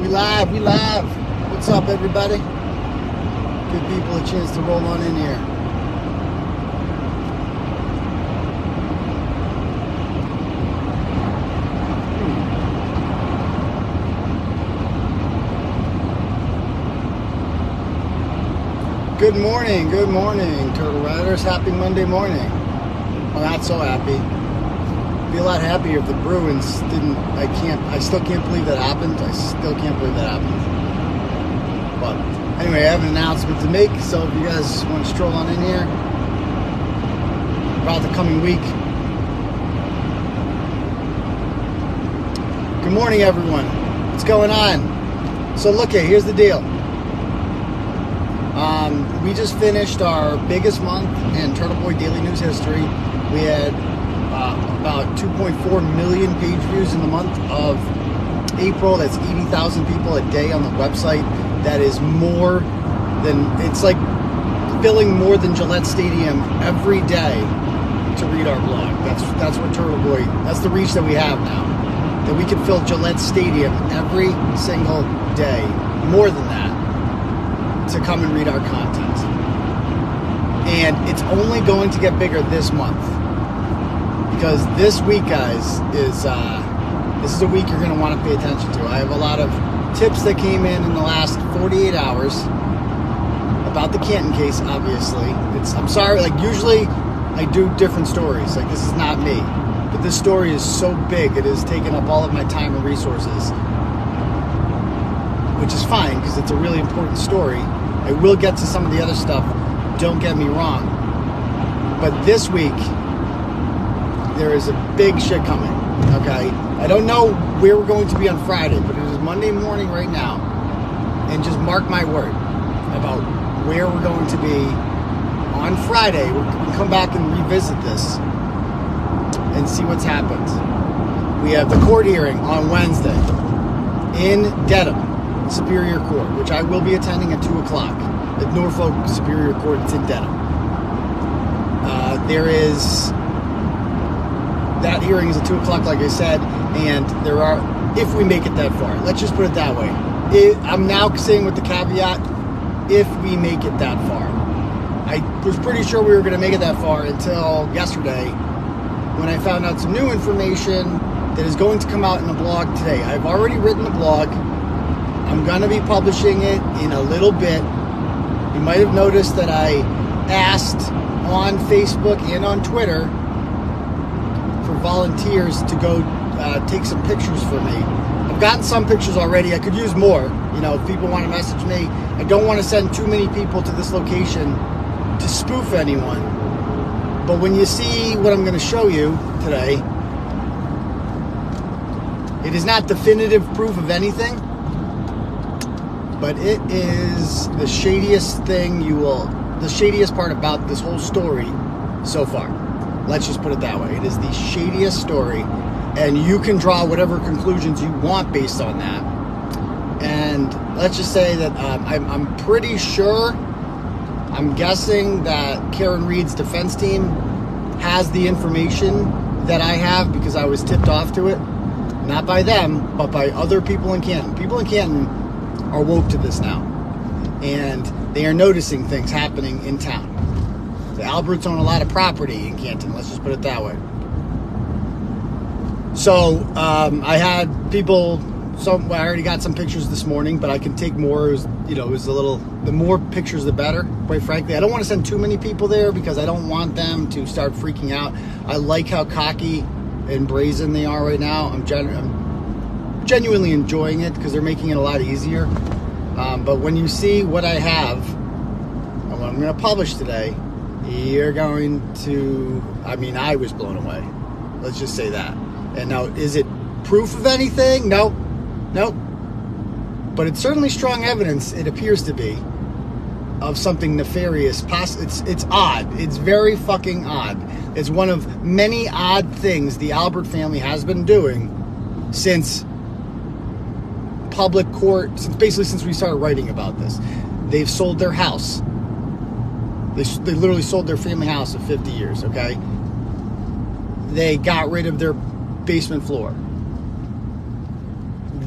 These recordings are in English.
live, we live. What's up, everybody? Give people a chance to roll on in here. Good morning, Turtle Riders. Happy Monday morning. Well, not so happy. Be a lot happier if the Bruins didn't. I still can't believe that happened. I still can't believe that happened. But anyway, I have an announcement to make, so if you guys want to stroll on in here about the coming week. Good morning, everyone. What's going on? So look, here's the deal. We just finished our biggest month in Turtleboy Daily News history. We had about 2.4 million page views in the month of April. That's 80,000 people a day on the website. That is more than, it's like filling more than Gillette Stadium every day to read our blog. That's what Turtleboy, that's the reach that we have now. That we can fill Gillette Stadium every single day. More than that. To come and read our content. And it's only going to get bigger this month. Because this week, guys, this is a week you're going to want to pay attention to. I have a lot of tips that came in the last 48 hours about the Canton case, obviously. I'm sorry, like usually I do different stories. Like this is not me. But this story is so big, it has taken up all of my time and resources. Which is fine, because it's a really important story. I will get to some of the other stuff, don't get me wrong. But this week, there is a big shit coming, okay? I don't know where we're going to be on Friday, but it is Monday morning right now. And just mark my word about where we're going to be on Friday. We'll come back and revisit this and see what's happened. We have the court hearing on Wednesday in Dedham Superior Court, which I will be attending at 2 o'clock at Norfolk Superior Court. It's in Dedham. There is that hearing is at 2 o'clock, like I said, and there are, if we make it that far, let's just put it that way. I'm now saying with the caveat, if we make it that far. I was pretty sure we were going to make it that far until yesterday, when I found out some new information that is going to come out in the blog today. I've already written the blog. I'm going to be publishing it in a little bit. You might have noticed that I asked on Facebook and on Twitter for volunteers to go take some pictures for me. I've gotten some pictures already. I could use more. You know, if people want to message me. I don't want to send too many people to this location to spoof anyone. But when you see what I'm going to show you today, it is not definitive proof of anything. But it is the shadiest thing the shadiest part about this whole story so far. Let's just put it that way. It is the shadiest story, and you can draw whatever conclusions you want based on that. And let's just say that I'm pretty sure, I'm guessing that Karen Reed's defense team has the information that I have because I was tipped off to it. Not by them, but by other people in Canton. People in Canton are woke to this now, and they are noticing things happening in town. The Alberts own a lot of property in Canton, let's just put it that way. So I had people, I already got some pictures this morning, but I can take more. The more pictures the better, quite frankly. I don't want to send too many people there because I don't want them to start freaking out. I like how cocky and brazen they are right now. I'm genuinely enjoying it because they're making it a lot easier. But when you see what I have and what I'm going to publish today, you're going to, I was blown away. Let's just say that. And now, is it proof of anything? Nope. But it's certainly strong evidence, it appears to be, of something nefarious. It's odd. It's very fucking odd. It's one of many odd things the Albert family has been doing since public court, since we started writing about this. They've sold their house. They literally sold their family house of 50 years, okay? They got rid of their basement floor.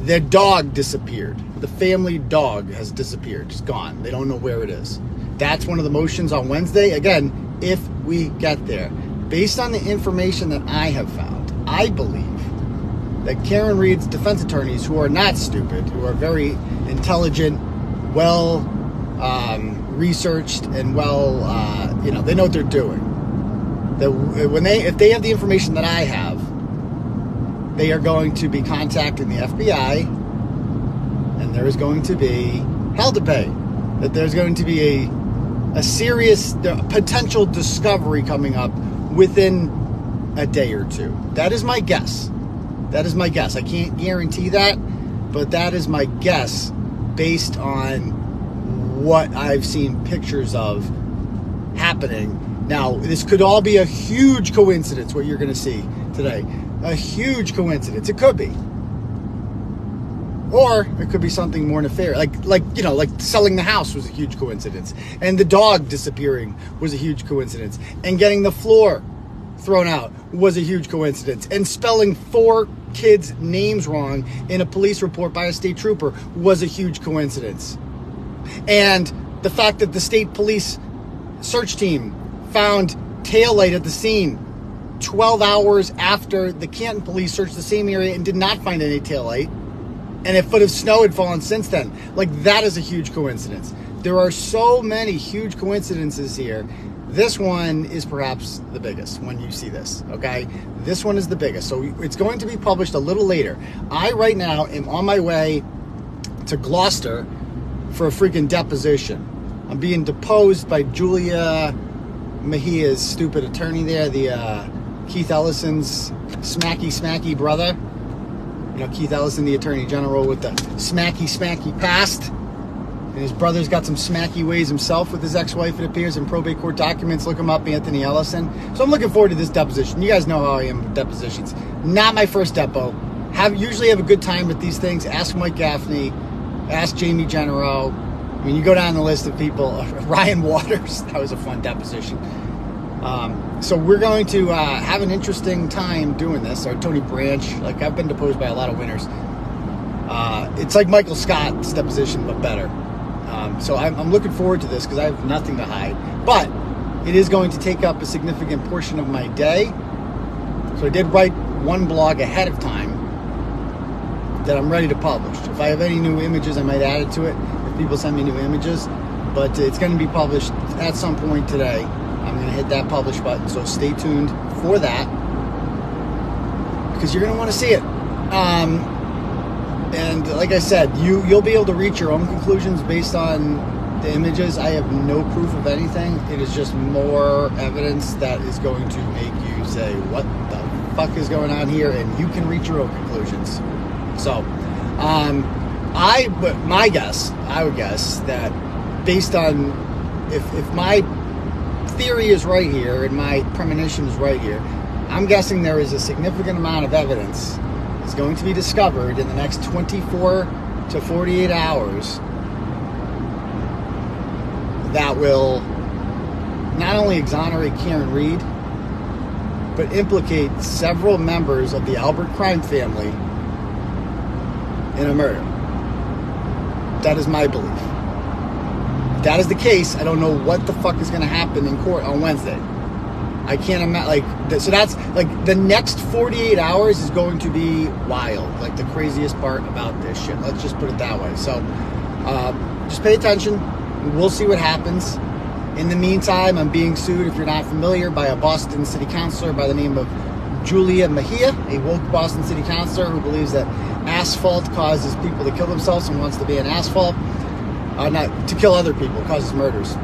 Their dog disappeared. the family dog has disappeared. It's gone. They don't know where it is. That's one of the motions on Wednesday. Again, if we get there. Based on the information that I have found, I believe that Karen Reed's defense attorneys, who are not stupid, who are very intelligent, well researched, and well, they know what they're doing. That if they have the information that I have, they are going to be contacting the FBI, and there is going to be hell to pay. That there's going to be a serious potential discovery coming up within a day or two. That is my guess. That is my guess. I can't guarantee that, but that is my guess based on what I've seen pictures of happening. Now, this could all be a huge coincidence, what you're going to see today. A huge coincidence. It could be. Or it could be something more nefarious. Like selling the house was a huge coincidence. And the dog disappearing was a huge coincidence. And getting the floor thrown out was a huge coincidence. And spelling 4 kids' names wrong in a police report by a state trooper was a huge coincidence. And the fact that the state police search team found taillight at the scene 12 hours after the Canton police searched the same area and did not find any taillight, and a foot of snow had fallen since then. That is a huge coincidence. There are so many huge coincidences here. This one is perhaps the biggest when you see this, okay? This one is the biggest. So it's going to be published a little later. I, right now, am on my way to Gloucester for a freaking deposition. I'm being deposed by Julia Mejia's stupid attorney there, the Keith Ellison's 𝗲𝗏𝗏𝗧𝘂𝗍𝗶 brother. Keith Ellison, the Attorney General with the 𝗲𝗏𝗏𝗏𝗧𝘂𝗏 past. And his brother's got some 𝗲𝗏𝗏𝗏𝗧𝘂𝗏 ways himself with his ex-wife, it appears, in probate court documents. Look him up, Anthony Ellison. So I'm looking forward to this deposition. You guys know how I am with depositions. Not my first depo. Usually have a good time with these things. Ask Mike Gaffney. Ask Jamie Genero. You go down the list of people. Ryan Waters. That was a fun deposition. So we're going to have an interesting time doing this. Or Tony Branch. I've been deposed by a lot of winners. It's like Michael Scott's deposition, but better. So I'm looking forward to this because I have nothing to hide. But it is going to take up a significant portion of my day. So I did write one blog ahead of time that I'm ready to publish. If I have any new images, I might add it to it if people send me new images. But it's going to be published at some point today. I'm going to hit that publish button, so stay tuned for that because you're going to want to see it. And like I said, you'll be able to reach your own conclusions based on the images. I have no proof of anything. It is just more evidence that is going to make you say, what the fuck is going on here? And you can reach your own conclusions. So, I would guess that based on, if my theory is right here and my premonition is right here, I'm guessing there is a significant amount of evidence is going to be discovered in the next 24 to 48 hours that will not only exonerate Karen Reed, but implicate several members of the Albert crime family in a murder. That is my belief. If that is the case, I don't know what the fuck is going to happen in court on Wednesday. I can't imagine, so that's, the next 48 hours is going to be wild, the craziest part about this shit. Let's just put it that way. So, just pay attention. We'll see what happens. In the meantime, I'm being sued, if you're not familiar, by a Boston city councilor by the name of Julia Mejia, a woke Boston city councilor who believes that asphalt causes people to kill themselves and wants to ban asphalt. Not to kill other people, causes murders.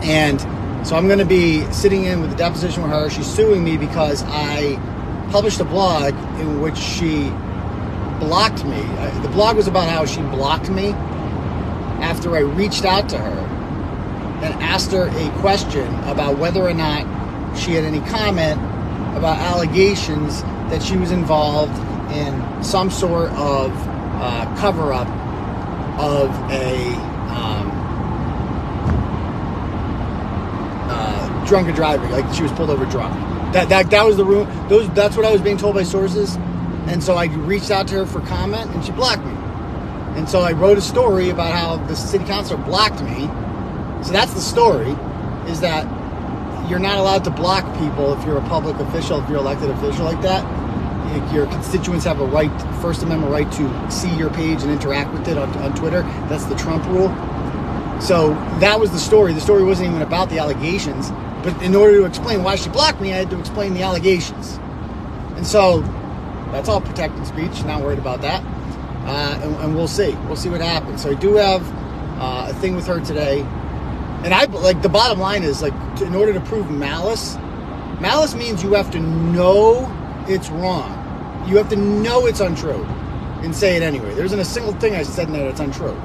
And so I'm going to be sitting in with a deposition with her. She's suing me because I published a blog in which she blocked me. The blog was about how she blocked me after I reached out to her and asked her a question about whether or not she had any comment about allegations that she was involved in some sort of cover-up of a drunken driving, she was pulled over drunk. That was the room. That's what I was being told by sources, and so I reached out to her for comment, and she blocked me. And so I wrote a story about how the city councilor blocked me. So that's the story, is that you're not allowed to block people if you're a public official, if you're an elected official like that. Your constituents have a right, First Amendment right, to see your page and interact with it on Twitter. That's the Trump rule. So that was the story. The story wasn't even about the allegations, but in order to explain why she blocked me, I had to explain the allegations. And so that's all protected speech. Not worried about that. And we'll see. We'll see what happens. So I do have a thing with her today. And the bottom line is, in order to prove malice means you have to know it's wrong. You have to know it's untrue and say it anyway. There isn't a single thing I said in there that's untrue.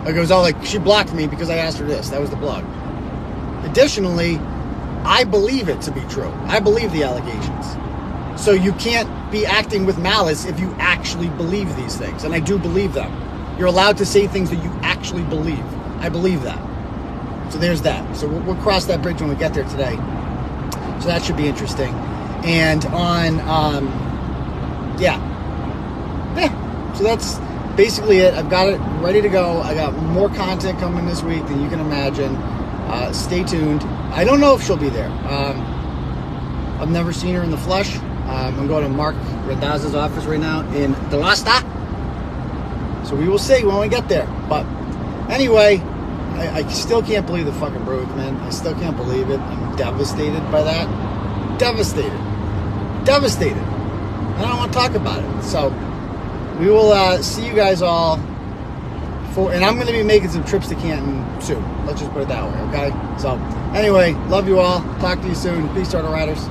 It was all she blocked me because I asked her this. That was the blog. Additionally, I believe it to be true. I believe the allegations. So you can't be acting with malice if you actually believe these things. And I do believe them. You're allowed to say things that you actually believe. I believe that. So there's that. So we'll cross that bridge when we get there today. So that should be interesting. And on, so that's basically it. I've got it ready to go. I got more content coming this week than you can imagine. Stay tuned. I don't know if she'll be there. I've never seen her in the flesh. I'm going to Mark Radaz's office right now in Delasta. So we will see when we get there. But anyway, I still can't believe the fucking Brogue, man. I still can't believe it. I'm devastated by that. Devastated. I don't want to talk about it. So we will see you guys all and I'm going to be making some trips to Canton soon. Let's just put it that way, okay? So anyway, love you all. Talk to you soon. Peace, Turtle Riders.